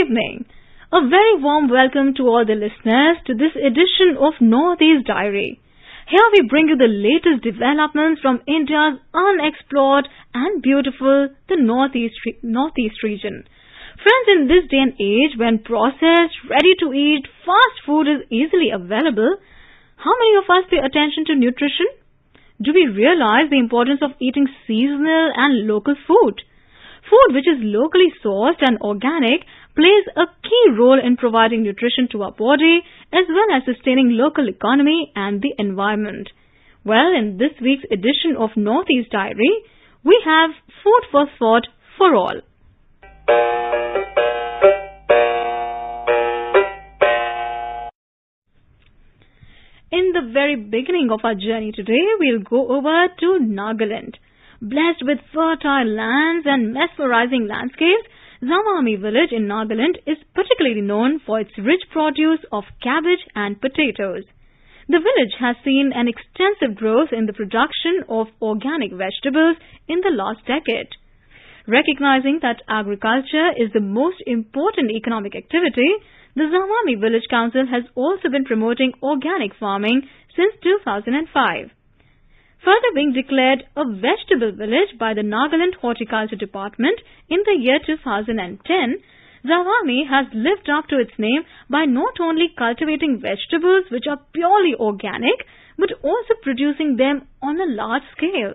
evening. A very warm welcome to all the listeners to this edition of Northeast Diary. Here we bring you the latest developments from India's unexplored and beautiful the Northeast region. Friends, in this day and age when processed, ready-to-eat, fast food is easily available, how many of us pay attention to nutrition? Do we realize the importance of eating seasonal and local food? Food which is locally sourced and organic plays a key role in providing nutrition to our body as well as sustaining local economy and the environment. Well, in this week's edition of Northeast Diary, we have food for thought for all. In the very beginning of our journey today, we'll go over to Nagaland. Blessed with fertile lands and mesmerizing landscapes, Zavami village in Nagaland is particularly known for its rich produce of cabbage and potatoes. The village has seen an extensive growth in the production of organic vegetables in the last decade. Recognizing that agriculture is the most important economic activity, the Zavami Village Council has also been promoting organic farming since 2005. Further being declared a vegetable village by the Nagaland Horticulture Department in the year 2010, Zavami has lived up to its name by not only cultivating vegetables which are purely organic, but also producing them on a large scale.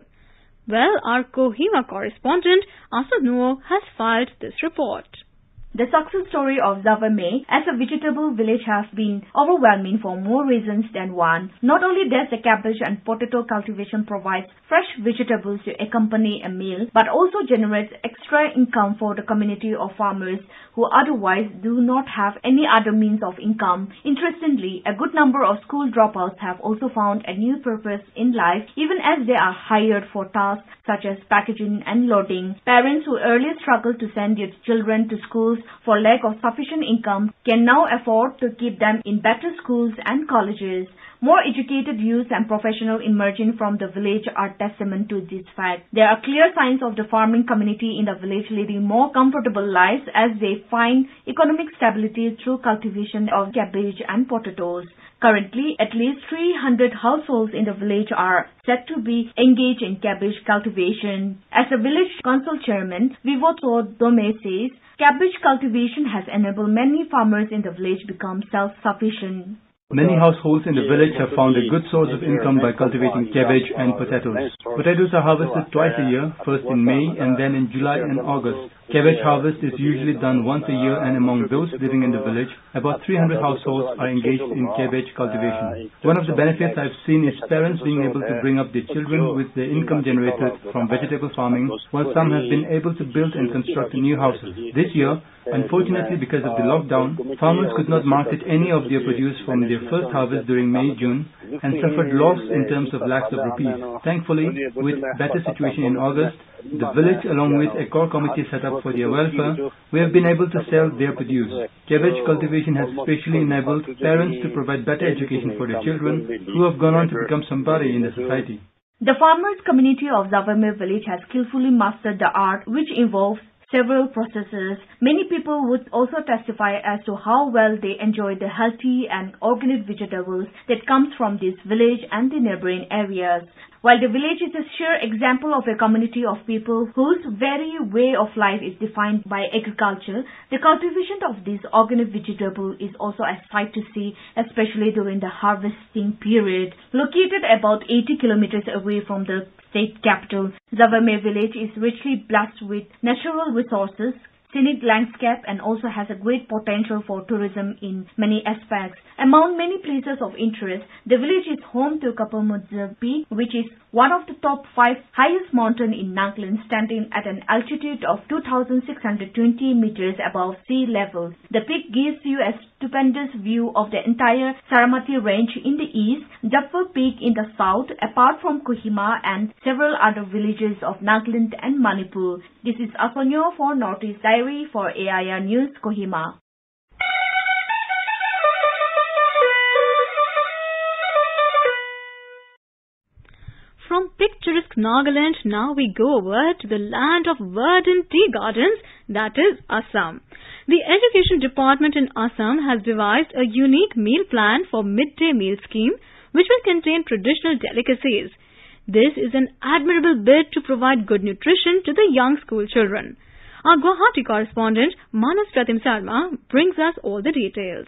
Well, our Kohima correspondent, Asunuo, has filed this report. The success story of Zavami as a vegetable village has been overwhelming for more reasons than one. Not only does the cabbage and potato cultivation provide fresh vegetables to accompany a meal, but also generates extra income for the community of farmers who otherwise do not have any other means of income. Interestingly, a good number of school dropouts have also found a new purpose in life, even as they are hired for tasks such as packaging and loading. Parents who earlier struggled to send their children to schools for lack of sufficient income can now afford to keep them in better schools and colleges. More educated youth and professionals emerging from the village are testament to this fact. There are clear signs of the farming community in the village leading more comfortable lives as they find economic stability through cultivation of cabbage and potatoes. Currently, at least 300 households in the village are said to be engaged in cabbage cultivation. As the village council chairman, Vivoto Dome says, cabbage cultivation has enabled many farmers in the village become self-sufficient. Many households in the village have found a good source of income by cultivating cabbage and potatoes. Potatoes are harvested twice a year, first in May and then in July and August. Cabbage harvest is usually done once a year, and among those living in the village, about 300 households are engaged in cabbage cultivation. One of the benefits I've seen is parents being able to bring up their children with the income generated from vegetable farming, while some have been able to build and construct new houses. This year, unfortunately because of the lockdown, farmers could not market any of their produce from their first harvest during May-June and suffered loss in terms of lakhs of rupees. Thankfully, with better situation in August, the village, along with a core committee set up for their welfare, we have been able to sell their produce. Cabbage cultivation has especially enabled parents to provide better education for their children who have gone on to become somebody in the society. The farmers' community of Zavami village has skillfully mastered the art which involves several processes. Many people would also testify as to how well they enjoy the healthy and organic vegetables that comes from this village and the neighboring areas. While the village is a sheer example of a community of people whose very way of life is defined by agriculture, the cultivation of this organic vegetable is also a sight to see, especially during the harvesting period. Located about 80 kilometers away from the state capital, Zavami village is richly blessed with natural resources, scenic landscape, and also has a great potential for tourism in many aspects. Among many places of interest, the village is home to Kapamudza Peak, which is one of the top 5 highest mountain in Nagaland, standing at an altitude of 2,620 meters above sea level. The peak gives you a stupendous view of the entire Saramati range in the east, Jaffur Peak in the south, apart from Kohima and several other villages of Nagaland and Manipur. This is Afonyo for Northeast Diary for AIR News, Kohima. From picturesque Nagaland, now we go over to the land of verdant tea gardens, that is Assam. The Education Department in Assam has devised a unique meal plan for midday meal scheme which will contain traditional delicacies. This is an admirable bid to provide good nutrition to the young school children. Our Guwahati correspondent Manas Pratim Sarma brings us all the details.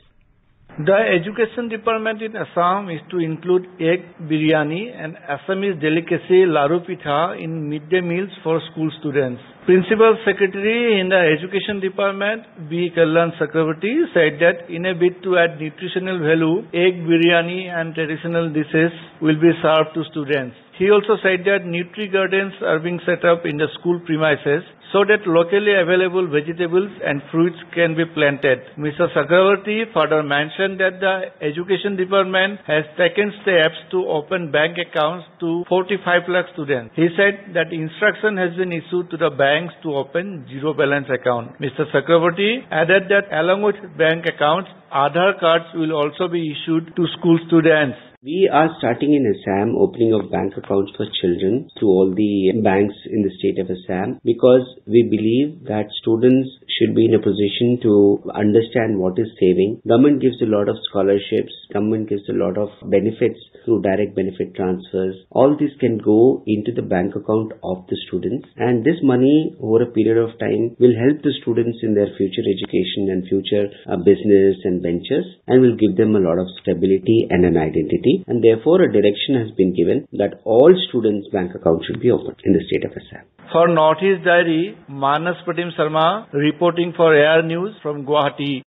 The Education Department in Assam is to include egg biryani and Assamese delicacy laru pitha in midday meals for school students. Principal Secretary in the Education Department, B. Kalyan Chakravarti, said that in a bid to add nutritional value, egg biryani and traditional dishes will be served to students. He also said that Nutri Gardens are being set up in the school premises so that locally available vegetables and fruits can be planted. Mr. Chakravarti further mentioned that the Education Department has taken steps to open bank accounts to 45 lakh students. He said that instruction has been issued to the banks to open zero balance account. Mr. Chakravarti added that along with bank accounts, Aadhaar cards will also be issued to school students. We are starting in Assam opening of bank accounts for children through all the banks in the state of Assam because we believe that students should be in a position to understand what is saving. Government gives a lot of scholarships. Government gives a lot of benefits through direct benefit transfers. All this can go into the bank account of the students, and this money over a period of time will help the students in their future education and future business and ventures, and will give them a lot of stability and an identity. And therefore, a direction has been given that all students' bank accounts should be opened in the state of Assam. For Northeast Diary, Manas Pratim Sarma reporting for Air News from Guwahati.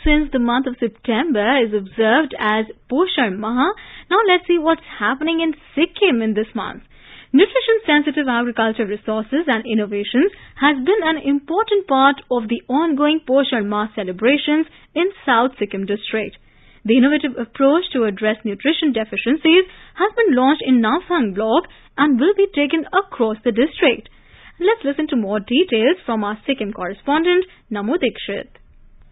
Since the month of September is observed as Poshan Maha, now let's see what's happening in Sikkim in this month. Nutrition-sensitive agriculture resources and innovations has been an important part of the ongoing Poshan Maha celebrations in South Sikkim district. The innovative approach to address nutrition deficiencies has been launched in Namthang block and will be taken across the district. Let's listen to more details from our Sikkim correspondent, Namo Dikshit.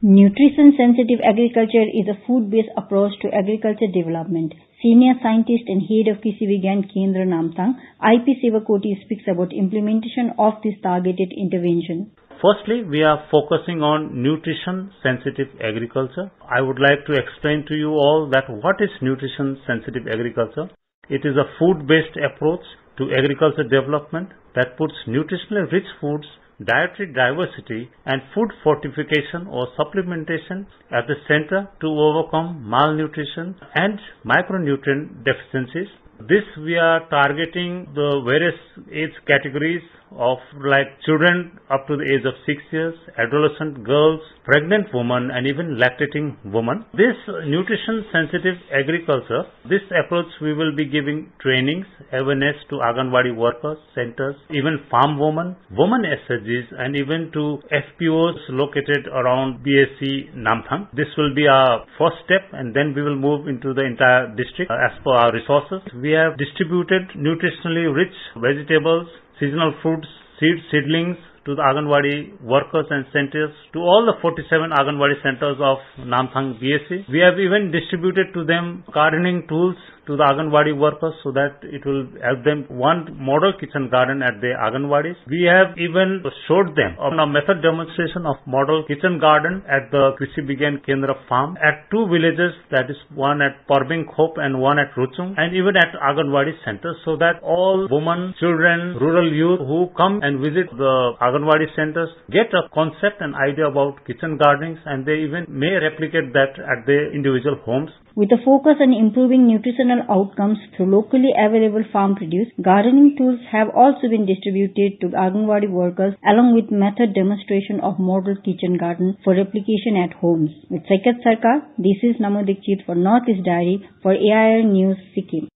Nutrition-sensitive agriculture is a food-based approach to agriculture development. Senior scientist and head of Krishi Vigyan Kendra Namthang, IP Sevakoti speaks about implementation of this targeted intervention. Firstly, we are focusing on nutrition-sensitive agriculture. I would like to explain to you all that what is nutrition-sensitive agriculture. It is a food-based approach to agriculture development that puts nutritionally rich foods, dietary diversity and food fortification or supplementation at the center to overcome malnutrition and micronutrient deficiencies. This we are targeting the various age categories of like children up to the age of 6 years, adolescent girls, pregnant women and even lactating women. This nutrition sensitive agriculture, this approach we will be giving trainings, awareness to Anganwadi workers, centers, even farm women, women SHGs and even to FPOs located around BSC Namthang. This will be our first step and then we will move into the entire district as per our resources. We have distributed nutritionally rich vegetables, seasonal fruits, seeds, seedlings to the Anganwadi workers and centers, to all the 47 Anganwadi centers of Namthang BSC. We have even distributed to them gardening tools to the Anganwadi workers so that it will help them one model kitchen garden at the Anganwadis. We have even showed them on a method demonstration of model kitchen garden at the Krishi Vigyan Kendra farm at two villages, that is one at Parbing Khop and one at Ruchung, and even at Anganwadi centers, so that all women, children, rural youth who come and visit the Anganwadi centers get a concept and idea about kitchen gardens, and they even may replicate that at their individual homes. With a focus on improving nutritional outcomes through locally available farm produce, gardening tools have also been distributed to Anganwadi workers along with method demonstration of model kitchen garden for replication at homes. With Saikat Sarkar, this is Namo Dikshit for Northeast Diary for AIR News Sikkim.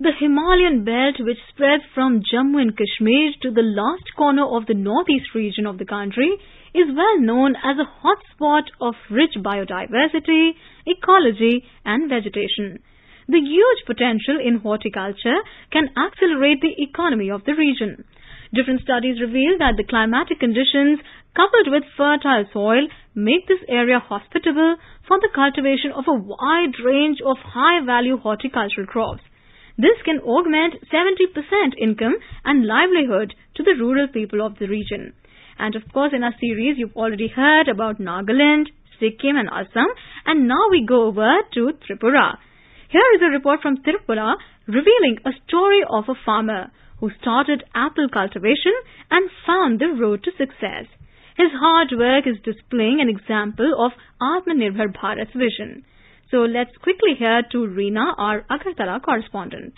The Himalayan belt, which spreads from Jammu and Kashmir to the last corner of the northeast region of the country, is well known as a hotspot of rich biodiversity, ecology and vegetation. The huge potential in horticulture can accelerate the economy of the region. Different studies reveal that the climatic conditions coupled with fertile soil make this area hospitable for the cultivation of a wide range of high-value horticultural crops. This can augment 70% income and livelihood to the rural people of the region. And of course, in our series, you've already heard about Nagaland, Sikkim and Assam, and now we go over to Tripura. Here is a report from Tripura revealing a story of a farmer who started apple cultivation and found the road to success. His hard work is displaying an example of Atmanirbhar Bharat's vision. So let's quickly hear to Reena, our Agartala correspondent.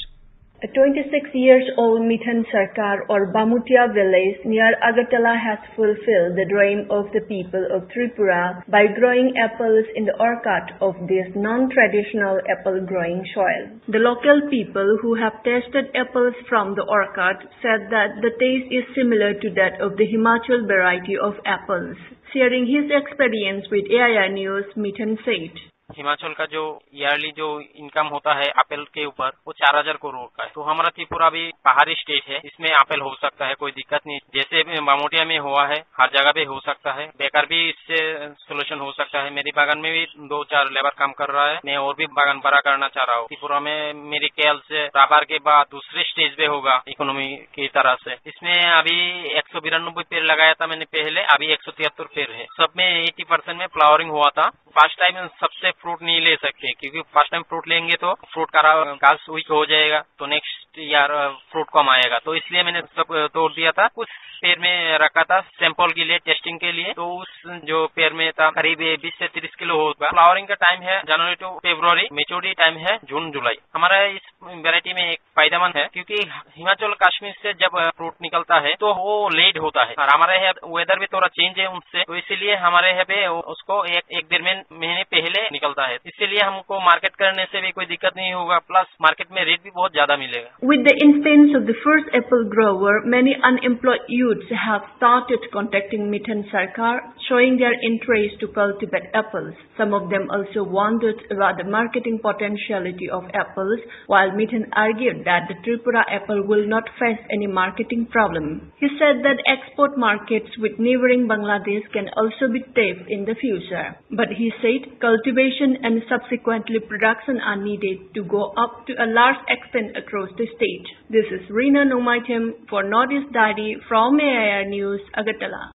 A 26-year-old Mithan Sarkar or Bamutia village near Agartala has fulfilled the dream of the people of Tripura by growing apples in the orchard of this non-traditional apple-growing soil. The local people who have tasted apples from the orchard said that the taste is similar to that of the Himachal variety of apples. Sharing his experience with AIR News, Mithan said, Himachal का जो yearly जो income होता है Apple के ऊपर वो 4000 करोड़ का है। तो हमारा त्रिपुरा भी पहाड़ी स्टेट है, इसमें एप्पल हो सकता है, कोई दिक्कत नहीं। जैसे बामोटिया में हुआ है, हर जगह पे हो सकता है। बेकार भी इससे सोल्यूशन हो सकता है। मेरी बागान में भी 2-4 लेबर काम कर रहा है। मैं और भी बागान बड़ा करना चाह रहा हूँ। त्रिपुरा में मेरे ख्याल से रबर के बाद दूसरे स्टेज पे होगा इकोनॉमी की तरह से। इसमें अभी 192 पेड़ लगाया था मैंने पहले, अभी 173 पेड़ है। सब में 80% में फ्लावरिंग हुआ था। फर्स्ट टाइम सबसे फ्रूट नहीं ले सकते, क्योंकि फर्स्ट टाइम फ्रूट लेंगे तो फ्रूट का घास वीक हो जाएगा, तो नेक्स्ट ईयर फ्रूट कम आएगा। तो इसलिए मैंने सब तोड़ दिया था। कुछ पेड़ में रखा था सैंपल के लिए, टेस्टिंग के लिए। तो उस जो पेड़ में था करीब 20 से 30 किलो होगा। फ्लावरिंग का टाइम है जनवरी टू फरवरी, मेच्योरिटी टाइम है जून जुलाई। हमारा इस वेरायटी में एक फायदेमंद है, क्योंकि हिमाचल कश्मीर से जब फ्रूट निकलता है तो वो लेट होता है और हमारे यहाँ वेदर भी थोड़ा चेंज है उनसे, तो इसीलिए हमारे यहाँ पे उसको एक 1-1.5 महीने पहले निकलता है। इसीलिए हमको मार्केट करने से भी कोई दिक्कत नहीं होगा, प्लस मार्केट में रेट भी बहुत ज्यादा मिलेगा। With the instance of the first apple grower, many unemployed youths have started contacting Mithan Sarkar, showing their interest to cultivate apples. Some of them also wondered about the marketing potentiality of apples, while Mithan argued that the Tripura apple will not face any marketing problem. He said that export markets with neighboring Bangladesh can also be tapped in the future. But he said cultivation and subsequently production are needed to go up to a large extent across the state. This is Reena Nomaitem for Northeast Diary from AIR News, Agartala.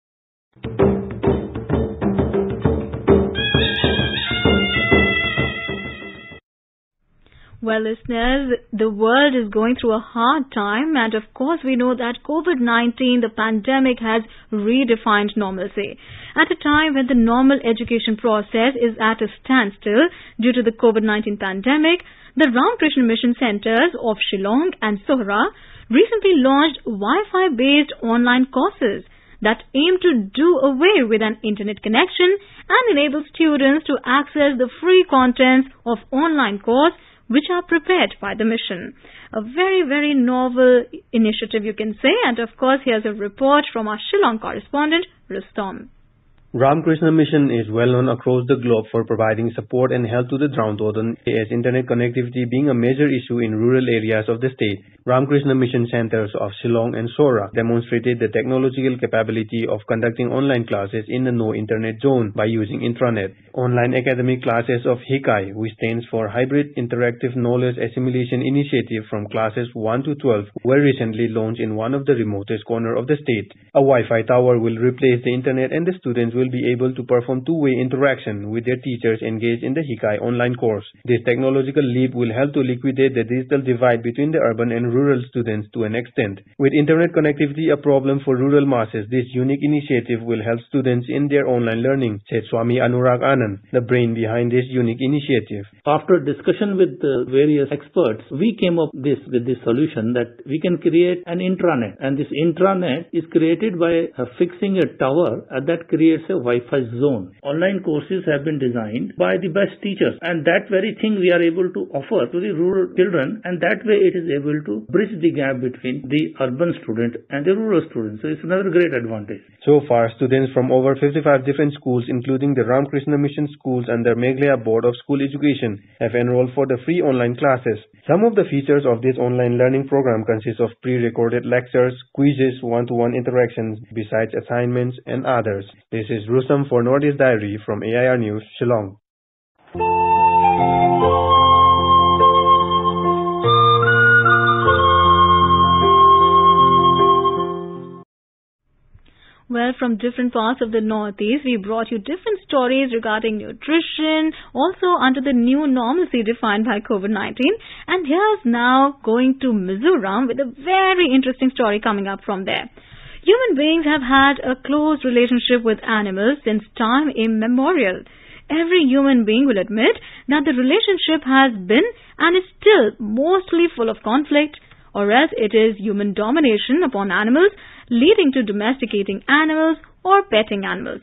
Well, listeners, the world is going through a hard time, and of course we know that COVID-19, the pandemic, has redefined normalcy. At a time when the normal education process is at a standstill due to the COVID-19 pandemic, the Ramakrishna Mission Centers of Shillong and Sohra recently launched Wi-Fi-based online courses that aim to do away with an internet connection and enable students to access the free contents of online course which are prepared by the mission. A very, very novel initiative, you can say. And of course, here's a report from our Shillong correspondent, Rustom. Ramakrishna Mission is well known across the globe for providing support and help to the downtrodden, as internet connectivity being a major issue in rural areas of the state. Ramakrishna Mission Centers of Shillong and Sohra demonstrated the technological capability of conducting online classes in the no internet zone by using intranet. Online academic classes of HIKAI, which stands for Hybrid Interactive Knowledge Assimilation Initiative from classes 1 to 12, were recently launched in one of the remotest corners of the state. A Wi-Fi tower will replace the internet, and the students will be able to perform two-way interaction with their teachers engaged in the HIKAI online course. This technological leap will help to liquidate the digital divide between the urban and rural students to an extent. With internet connectivity a problem for rural masses, this unique initiative will help students in their online learning, said Swami Anurag Anand, the brain behind this unique initiative. After discussion with various experts, we came up with this solution that we can create an intranet, and this intranet is created by fixing a tower that creates a Wi-Fi zone. Online courses have been designed by the best teachers, and that very thing we are able to offer to the rural children, and that way it is able to bridge the gap between the urban student and the rural student. So it's another great advantage. So far, students from over 55 different schools, including the Ramakrishna Mission schools and the Meghalaya Board of School Education, have enrolled for the free online classes. Some of the features of this online learning program consist of pre-recorded lectures, quizzes, one-to-one interactions, besides assignments and others. This is Rustam for Northeast Diary from AIR News, Shillong. Well, from different parts of the Northeast, we brought you different stories regarding nutrition, also under the new normalcy defined by COVID-19. And here's now going to Mizoram with a very interesting story coming up from there. Human beings have had a close relationship with animals since time immemorial. Every human being will admit that the relationship has been and is still mostly full of conflict, or else it is human domination upon animals, leading to domesticating animals or petting animals.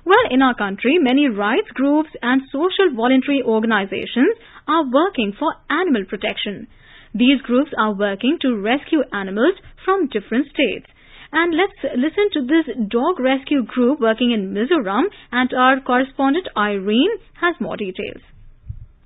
Well, in our country, many rights groups and social voluntary organizations are working for animal protection. These groups are working to rescue animals from different states. And let's listen to this dog rescue group working in Mizoram, and our correspondent Irene has more details.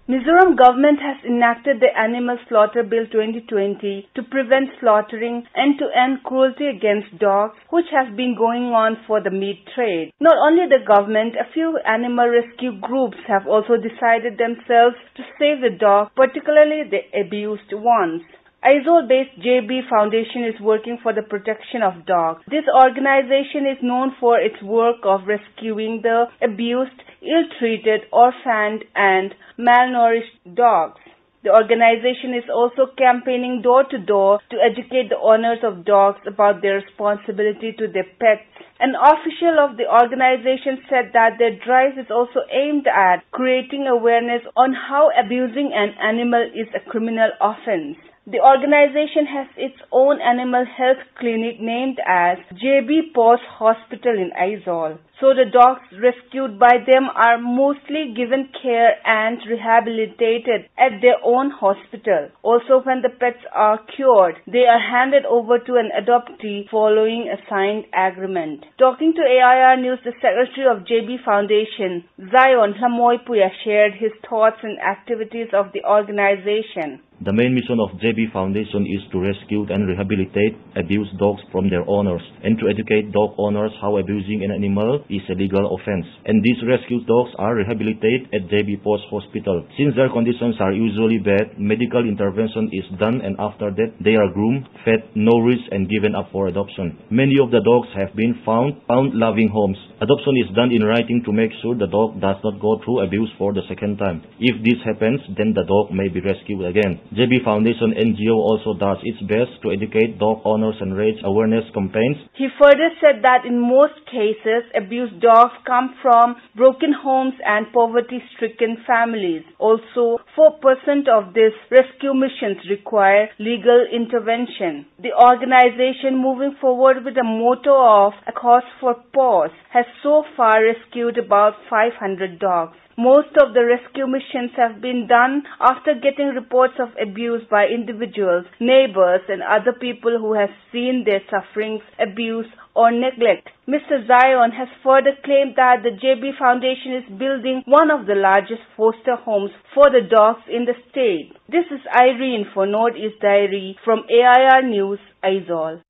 Mizoram government has enacted the Animal Slaughter Bill 2020 to prevent slaughtering and to end cruelty against dogs, which has been going on for the meat trade. Not only the government, a few animal rescue groups have also decided themselves to save the dogs, particularly the abused ones. Aizawl-based JB Foundation is working for the protection of dogs. This organization is known for its work of rescuing the abused, ill-treated, orphaned and malnourished dogs. The organization is also campaigning door-to-door to educate the owners of dogs about their responsibility to their pets. An official of the organization said that their drive is also aimed at creating awareness on how abusing an animal is a criminal offense. The organization has its own animal health clinic named as JB Paws Hospital in Aizawl. So the dogs rescued by them are mostly given care and rehabilitated at their own hospital. Also, when the pets are cured, they are handed over to an adoptee following a signed agreement. Talking to AIR News, the secretary of JB Foundation, Zion Lamoipuya, shared his thoughts and activities of the organization. The main mission of JB Foundation is to rescue and rehabilitate abused dogs from their owners and to educate dog owners how abusing an animal is a legal offense. And these rescued dogs are rehabilitated at JB Paws Hospital. Since their conditions are usually bad, medical intervention is done, and after that they are groomed, fed, nourished and given up for adoption. Many of the dogs have been found loving homes. Adoption is done in writing to make sure the dog does not go through abuse for the second time. If this happens, then the dog may be rescued again. JB Foundation NGO also does its best to educate dog owners and raise awareness campaigns. He further said that in most cases, abused dogs come from broken homes and poverty-stricken families. Also, 4% of these rescue missions require legal intervention. The organization, moving forward with the motto of A Cause for Paws, has so far rescued about 500 dogs. Most of the rescue missions have been done after getting reports of abuse by individuals, neighbors and other people who have seen their sufferings, abuse or neglect. Mr. Zion has further claimed that the JB Foundation is building one of the largest foster homes for the dogs in the state. This is Irene for Northeast Diary from AIR News, Aizawl.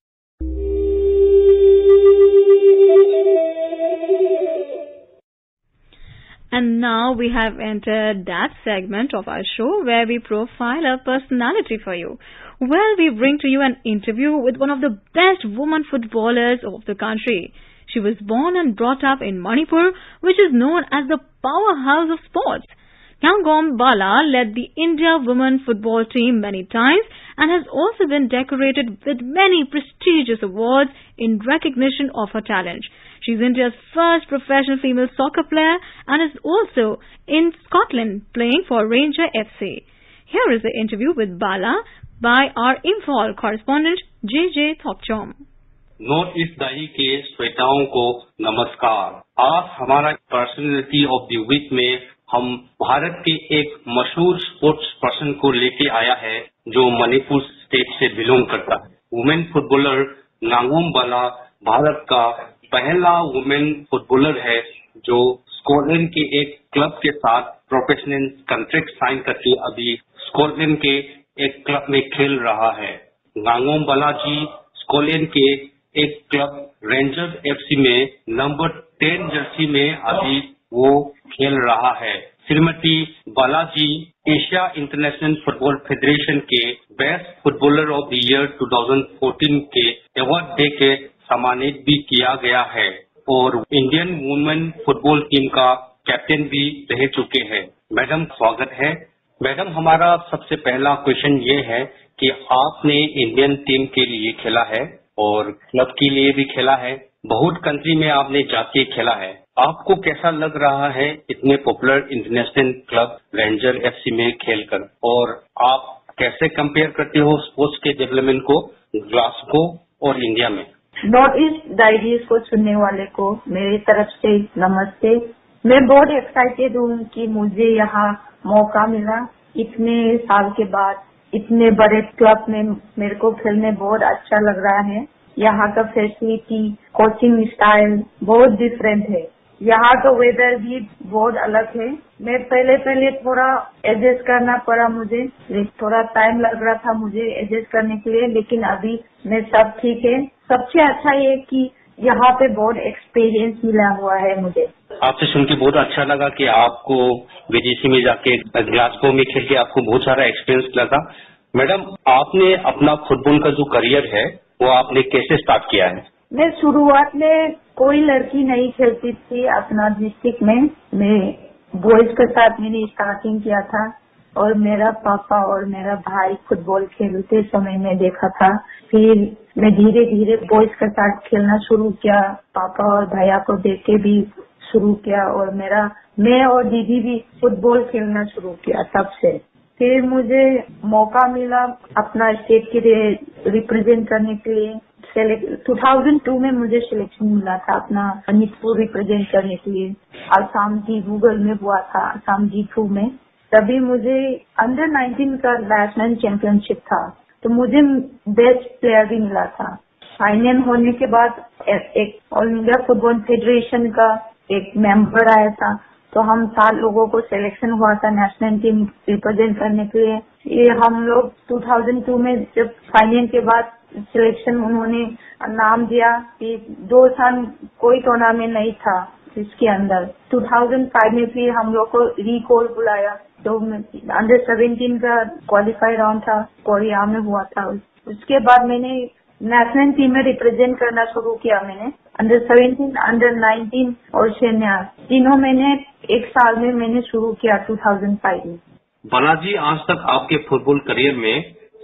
And now we have entered that segment of our show where we profile a personality for you. Well, we bring to you an interview with one of the best women footballers of the country. She was born and brought up in Manipur, which is known as the powerhouse of sports. Kyangom Bala led the India women football team many times and has also been decorated with many prestigious awards in recognition of her talent. She's India's first professional female soccer player and is also in Scotland playing for Ranger FC. Here is the interview with Bala by our Imphal correspondent JJ Thokchom. North east दाई के श्रोताओं को नमस्कार। आज हमारा personality of the week में हम भारत के एक मशहूर स्पोर्ट्स पर्सन को लेके आया है जो मणिपुर स्टेट से बिलोंग करता है। वुमेन फुटबॉलर नांगोम बाला भारत का पहला वुमेन फुटबॉलर है जो स्कॉटलैंड के एक क्लब के साथ प्रोफेशनल कॉन्ट्रैक्ट साइन करके अभी स्कॉटलैंड के एक क्लब में खेल रहा है। नांगोम बाला जी स्कॉटलैंड के एक क्लब रेंजर्स एफसी में नंबर 10 जर्सी में अभी वो खेल रहा है। Shrimati Balaji Asia International Football Federation के best footballer of the year 2014 के अवार्ड दे के सम्मानित भी किया गया है और इंडियन वुमेन फुटबॉल टीम का कैप्टन भी रह चुके हैं। मैडम स्वागत है। मैडम हमारा सबसे पहला क्वेश्चन ये है कि आपने इंडियन टीम के लिए खेला है और क्लब के लिए भी खेला है, बहुत कंट्री में आपने जाके खेला है। आपको कैसा लग रहा है इतने popular international club ranger FC में खेलकर और आप कैसे कंपेयर करते हो स्पोर्ट्स के डेवलपमेंट को ग्लासगो और इंडिया में? नॉर्थ ईस्ट डायरीज को सुनने वाले को मेरी तरफ से नमस्ते। मैं बहुत एक्साइटेड हूँ कि मुझे यहाँ मौका मिला। इतने साल के बाद इतने बड़े क्लब में मेरे को खेलने बहुत अच्छा लग रहा है। यहाँ का फैसिलिटी, कोचिंग स्टाइल बहुत डिफरेंट है। यहाँ का वेदर भी बहुत अलग है। मैं पहले थोड़ा एडजस्ट करना पड़ा मुझे, थोड़ा टाइम लग रहा था मुझे एडजस्ट करने के लिए, लेकिन अभी मैं सब ठीक है। सबसे अच्छा ये कि यहाँ पे बहुत एक्सपीरियंस मिला हुआ है मुझे। आपसे सुन के बहुत अच्छा लगा कि आपको विदेशी में जाके ग्लासगो में खेल के आपको बहुत सारा एक्सपीरियंस लगा। मैडम आपने अपना फुटबॉल का जो करियर है वो आपने कैसे स्टार्ट किया है? मैं शुरुआत में कोई लड़की नहीं खेलती थी अपना डिस्ट्रिक्ट में। मैं बॉयज के साथ मैंने स्टार्टिंग किया था और मेरा पापा और मेरा भाई फुटबॉल खेलते समय में देखा था। फिर मैं धीरे धीरे बॉयज के साथ खेलना शुरू किया, पापा और भैया को देख के भी शुरू किया और मैं और दीदी भी फुटबॉल खेलना शुरू किया तब से। फिर मुझे मौका मिला अपना स्टेट के लिए रिप्रेजेंट करने के लिए। 2002 में मुझे सिलेक्शन मिला था अपना मणिपुर रिप्रेजेंट करने के लिए। असम जी गूगल में हुआ था, असम G2 में। तभी मुझे अंडर 19 का नेशनल चैंपियनशिप था तो मुझे बेस्ट प्लेयर भी मिला था। फाइनल होने के बाद एक ऑल इंडिया फुटबॉल फेडरेशन का एक मेंबर आया था तो हम 7 लोगों को सिलेक्शन हुआ था नेशनल टीम रिप्रेजेंट करने के लिए। ये हम लोग 2002 में जब फाइनल के बाद सिलेक्शन उन्होंने नाम दिया कि 2 साल कोई टूर्नामेंट नहीं था इसके अंदर। 2005 में फिर हम लोग को रिकॉल बुलाया तो अंडर 17 का क्वालिफाई राउंड था, कोरिया में हुआ था। उसके बाद मैंने नेशनल टीम में रिप्रेजेंट करना शुरू किया। मैंने अंडर 17, अंडर 19 और सीनियर तीनों मैंने एक साल में मैंने शुरू किया 2005 में। बालाजी आज तक आपके फुटबॉल करियर में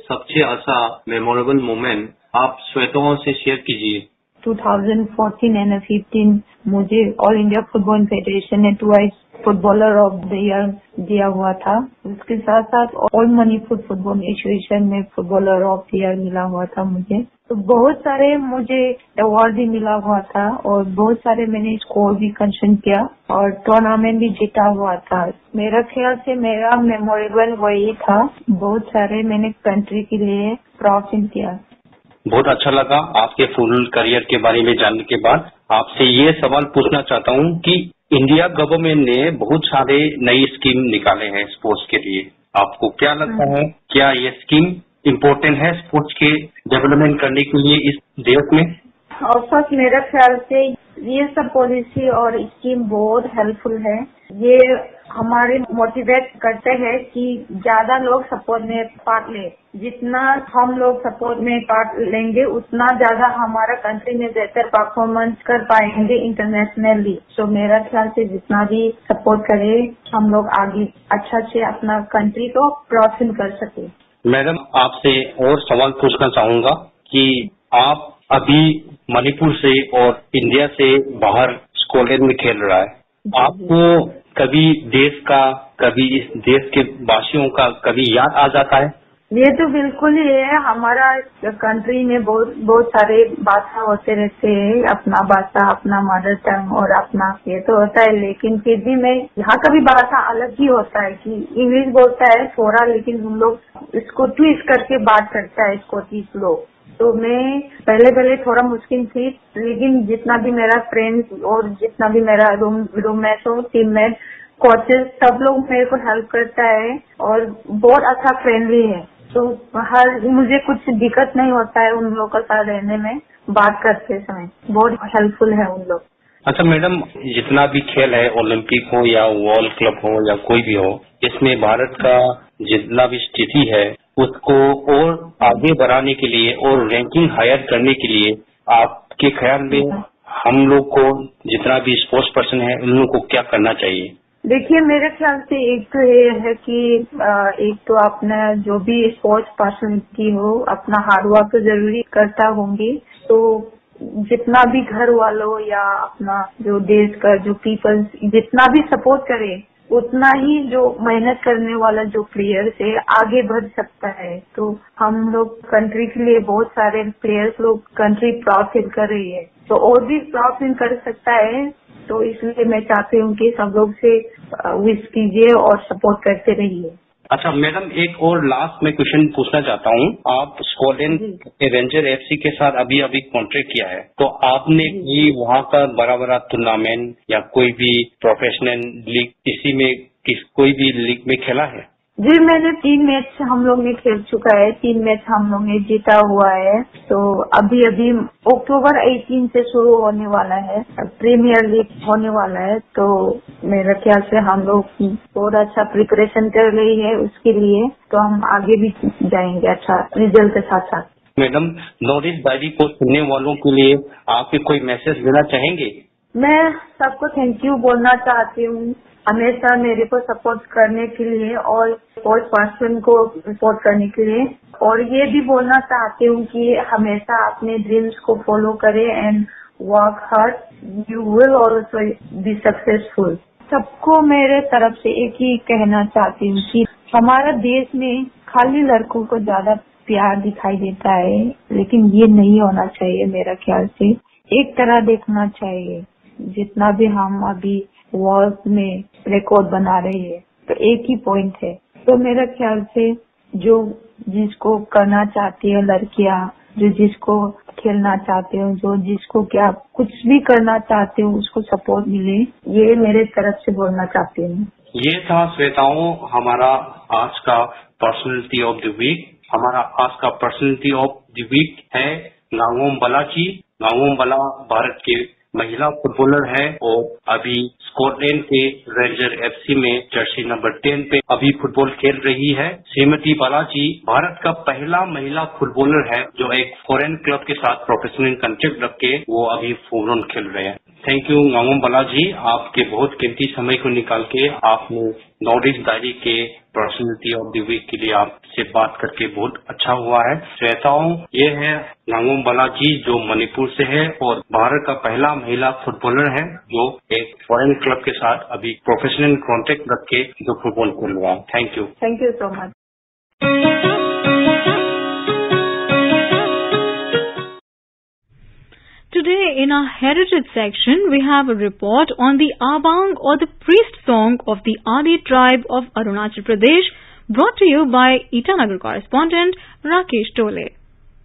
सबसे अच्छा मेमोरेबल मोमेंट आप श्रोताओं से शेयर कीजिए। 2014 एंड 15 मुझे ऑल इंडिया फुटबॉल फेडरेशन ने twice footballer of the year दिया हुआ था। उसके साथ साथ ऑल मणिपुर फुटबॉल एसोसिएशन में फुटबॉलर ऑफ द ईयर मिला हुआ था मुझे। तो बहुत सारे मुझे अवार्ड भी मिला हुआ था और बहुत सारे मैंने स्कोर भी कंसन किया और टूर्नामेंट भी जीता हुआ था। मेरा ख्याल से मेरा मेमोरेबल वही था। बहुत सारे मैंने कंट्री के लिए परफॉर्म किया। बहुत अच्छा लगा आपके फुटबॉल करियर के बारे में जानने के बाद। आपसे ये सवाल पूछना चाहता हूँ कि इंडिया गवर्नमेंट ने बहुत सारे नई स्कीम निकाले हैं स्पोर्ट्स के लिए। आपको क्या लगता है, क्या ये स्कीम इम्पोर्टेंट है स्पोर्ट्स के डेवलपमेंट करने के लिए इस देश में? ऑफकोर्स मेरा ख्याल से ये सब पॉलिसी और स्कीम बहुत हेल्पफुल है। ये हमारे मोटिवेट करते हैं कि ज्यादा लोग सपोर्ट में पार्ट ले। जितना हम लोग सपोर्ट में पार्ट लेंगे उतना ज्यादा हमारा कंट्री में बेहतर परफॉर्मेंस कर पाएंगे इंटरनेशनली। तो मेरा ख्याल से जितना भी सपोर्ट करे हम लोग आगे अच्छा से अपना कंट्री को प्रोत्साहन कर सके। मैडम आपसे और सवाल पूछना चाहूंगा कि आप अभी मणिपुर से और इंडिया से बाहर स्कॉटलैंड में खेल रहा है। आपको कभी देश का, कभी इस देश के वासियों का कभी याद आ जाता है? ये तो बिल्कुल ही है। हमारा कंट्री में बहुत सारे भाषा होते रहते हैं, अपना भाषा, अपना मदर टंग और अपना ये तो होता है, लेकिन फिर भी मैं यहाँ का भी भाषा अलग ही होता है कि इंग्लिश बोलता है थोड़ा, लेकिन हम लोग इसको ट्विस्ट करके बात करता है स्कॉटिश लोग। तो मैं पहले थोड़ा मुश्किल थी, लेकिन जितना भी मेरा फ्रेंड्स और जितना भी मेरा रूममेट हो, टीममेट, कोचेस, सब लोग मेरे को हेल्प करता है और बहुत अच्छा फ्रेंडली है। तो मुझे कुछ दिक्कत नहीं होता है उन लोगों के साथ रहने में, बात करते समय बहुत हेल्पफुल है उन लोग। अच्छा मैडम, जितना भी खेल है, ओलंपिक हो या वर्ल्ड क्लब हो या कोई भी हो, इसमें भारत का जितना भी स्थिति है उसको और आगे बढ़ाने के लिए और रैंकिंग हायर करने के लिए आपके ख्याल में हम लोग को, जितना भी स्पोर्ट्स पर्सन है, उन लोगों को क्या करना चाहिए? देखिए, मेरे ख्याल से एक तो ये है कि एक तो अपना जो भी स्पोर्ट्स पर्सन की हो, अपना हार्ड वर्क तो जरूरी करता होंगे। तो जितना भी घर वालों या अपना जो देश का जो पीपल्स जितना भी सपोर्ट करे, उतना ही जो मेहनत करने वाला जो प्लेयर्स है आगे बढ़ सकता है। तो हम लोग कंट्री के लिए बहुत सारे प्लेयर्स लोग कंट्री प्राउड फील कर रही है, तो और भी प्राउड फील कर सकता है। तो इसलिए मैं चाहती हूँ कि सब लोग से विश कीजिए और सपोर्ट करते रहिए। अच्छा मैडम, एक और लास्ट में क्वेश्चन पूछना चाहता हूँ। आप स्कॉटलैंड के रेंजर एफसी के साथ अभी कॉन्ट्रैक्ट किया है, तो आपने ये वहाँ का बड़ा टूर्नामेंट या कोई भी प्रोफेशनल लीग इसी में कोई भी लीग में खेला है? जी, मैंने 3 मैच हम लोग ने खेल चुका है, 3 मैच हम लोग ने जीता हुआ है। तो अभी अक्टूबर 18 से शुरू होने वाला है, प्रीमियर लीग होने वाला है। तो मेरे ख्याल से हम लोग बहुत अच्छा प्रिपरेशन कर रही है उसके लिए, तो हम आगे भी जाएंगे अच्छा रिजल्ट के साथ साथ। मैडम, नॉर्थ ईस्ट डायरी को सुनने वालों के लिए आपके कोई मैसेज देना चाहेंगे? मैं सबको थैंक यू बोलना चाहती हूँ, हमेशा मेरे को सपोर्ट करने के लिए और स्पोर्ट्स पर्सन को सपोर्ट करने के लिए। और ये भी बोलना चाहती हूँ कि हमेशा अपने ड्रीम्स को फॉलो करें and work hard, you will also be successful. सबको मेरे तरफ से एक ही कहना चाहती हूँ कि हमारा देश में खाली लड़कों को ज्यादा प्यार दिखाई देता है, लेकिन ये नहीं होना चाहिए। मेरा ख्याल से एक तरह देखना चाहिए। जितना भी हम अभी वर्ल्ड में रिकॉर्ड बना रहे हैं, तो एक ही पॉइंट है। तो मेरा ख्याल से जो जिसको करना चाहती है लड़कियां, जो जिसको खेलना चाहते हो, जो जिसको क्या कुछ भी करना चाहते हो, उसको सपोर्ट मिले, ये मेरे तरफ से बोलना चाहती हूँ। ये था श्वेताओं हमारा आज का पर्सनैलिटी ऑफ द वीक। हमारा आज का पर्सनैलिटी ऑफ द वीक है गांगोम बलाची। गांगोम बला भारत के महिला फुटबॉलर है और अभी स्कॉटलैंड के रेंजर एफसी में जर्सी नंबर 10 पे अभी फुटबॉल खेल रही है। श्रीमती बालाजी भारत का पहला महिला फुटबॉलर है जो एक फॉरेन क्लब के साथ प्रोफेशनल कॉन्ट्रैक्ट रख के वो अभी फुटबॉल खेल रहे हैं। थैंक यू गांगोम बालाजी, आपके बहुत कीमती समय को निकाल के आपने नॉर्थ ईस्ट डायरी के पर्सनैलिटी ऑफ द वीक के लिए आपसे बात करके बहुत अच्छा हुआ है। श्वेताओं, ये है गांगोम बालाजी जो मणिपुर से है और भारत का पहला महिला फुटबॉलर है जो एक फॉरेन क्लब के साथ अभी प्रोफेशनल कॉन्ट्रैक्ट रख के जो फुटबॉल खेल रहा है। Thank you so much. Today in our heritage section, we have a report on the Abang or the priest song of the Adi tribe of Arunachal Pradesh, brought to you by Itanagar correspondent Rakesh Tole.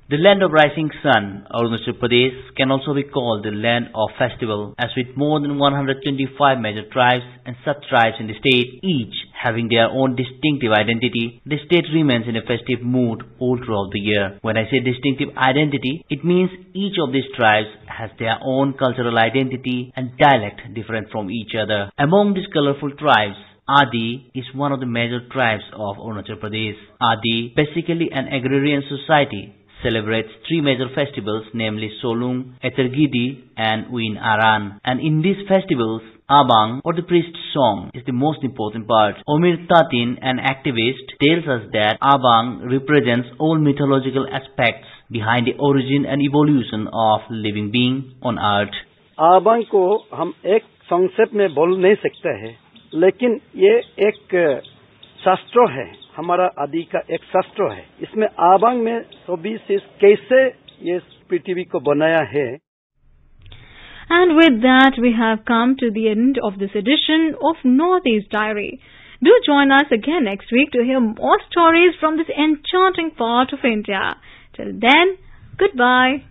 The land of rising sun, Arunachal Pradesh, can also be called the land of festival, as with more than 125 major tribes and sub-tribes in the state, each having their own distinctive identity, the state remains in a festive mood all throughout the year. When I say distinctive identity, it means each of these tribes has their own cultural identity and dialect different from each other. Among these colorful tribes, Adi is one of the major tribes of Arunachal Pradesh. Adi, basically an agrarian society, celebrates 3 major festivals, namely Solung, Ethergidi and Uin Aran. And in these festivals, Abang or the priest song is the most important part. Omir Tatin, an activist, tells us that Abang represents all mythological aspects behind the origin and evolution of living being on earth. Abang को हम एक संक्षेप में बोल नहीं सकते हैं, लेकिन ये एक शास्त्र है हमारा आदि का एक शास्त्र है। इसमें आबांग में सभी से कैसे ये पृथ्वी को बनाया है। And with that, we have come to the end of this edition of Northeast Diary. Do join us again next week to hear more stories from this enchanting part of India. Till then, goodbye.